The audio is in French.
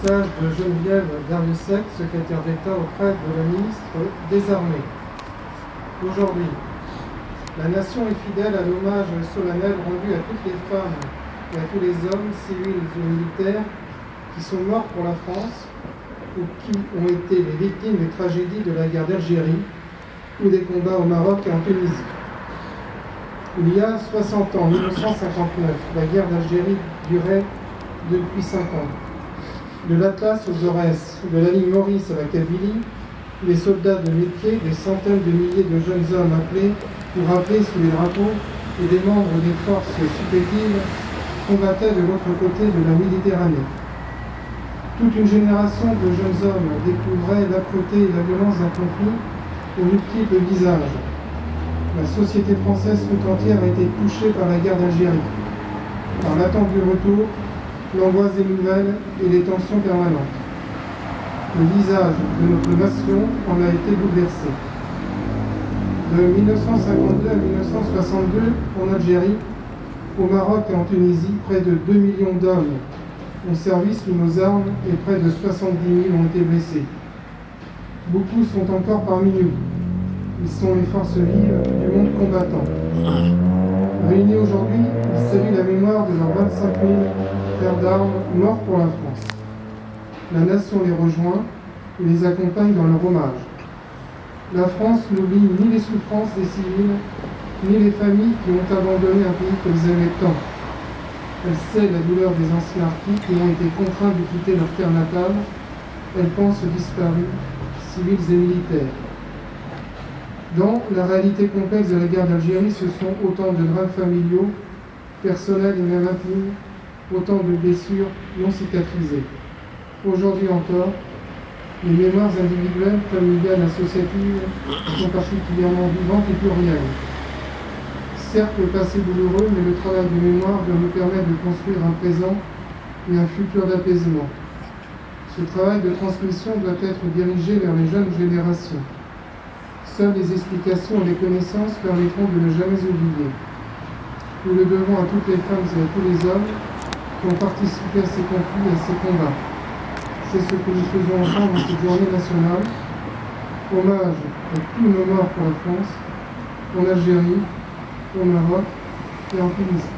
message de Geneviève Darrieussecq, secrétaire d'État auprès de la ministre des Armées. Aujourd'hui, la nation est fidèle à l'hommage solennel rendu à toutes les femmes et à tous les hommes, civils ou militaires, qui sont morts pour la France ou qui ont été les victimes des tragédies de la guerre d'Algérie ou des combats au Maroc et en Tunisie. Il y a 60 ans, en 1959, la guerre d'Algérie durait depuis 5 ans. De l'Atlas aux Aurès, de la ligne Maurice à la Kabylie, les soldats de métier, des centaines de milliers de jeunes hommes appelés pour rappeler sous les drapeaux et des membres des forces supplétives combattaient de l'autre côté de la Méditerranée. Toute une génération de jeunes hommes découvrait l'âpreté et la violence d'un conflit aux multiples visages. La société française tout entière a été touchée par la guerre d'Algérie, par l'attente du retour, l'angoisse des nouvelles et les tensions permanentes. Le visage de notre nation en a été bouleversé. De 1952 à 1962, en Algérie, au Maroc et en Tunisie, près de 2 millions d'hommes ont servi sous nos armes et près de 70 000 ont été blessés. Beaucoup sont encore parmi nous. Ils sont les forces vives du monde combattant. Réunis aujourd'hui, ils saluent la mémoire de leurs 25 000 frères d'armes morts pour la France. La nation les rejoint et les accompagne dans leur hommage. La France n'oublie ni les souffrances des civils, ni les familles qui ont abandonné un pays qu'elles aimaient tant. Elle sait la douleur des anciens harkis qui ont été contraints de quitter leur terre natale. Elle pense aux disparus, civils et militaires. Dans la réalité complexe de la guerre d'Algérie, ce sont autant de drames familiaux, personnels et même intimes, autant de blessures non cicatrisées. Aujourd'hui encore, les mémoires individuelles, familiales, associatives sont particulièrement vivantes et plurielles. Certes, le passé douloureux, mais le travail de mémoire doit nous permettre de construire un présent et un futur d'apaisement. Ce travail de transmission doit être dirigé vers les jeunes générations. Seules les explications et les connaissances permettront de ne jamais oublier. Nous le devons à toutes les femmes et à tous les hommes qui ont participé à ces conflits et à ces combats. C'est ce que nous faisons ensemble en cette journée nationale. Hommage à tous nos morts pour la France, en Algérie, au Maroc et en Tunisie.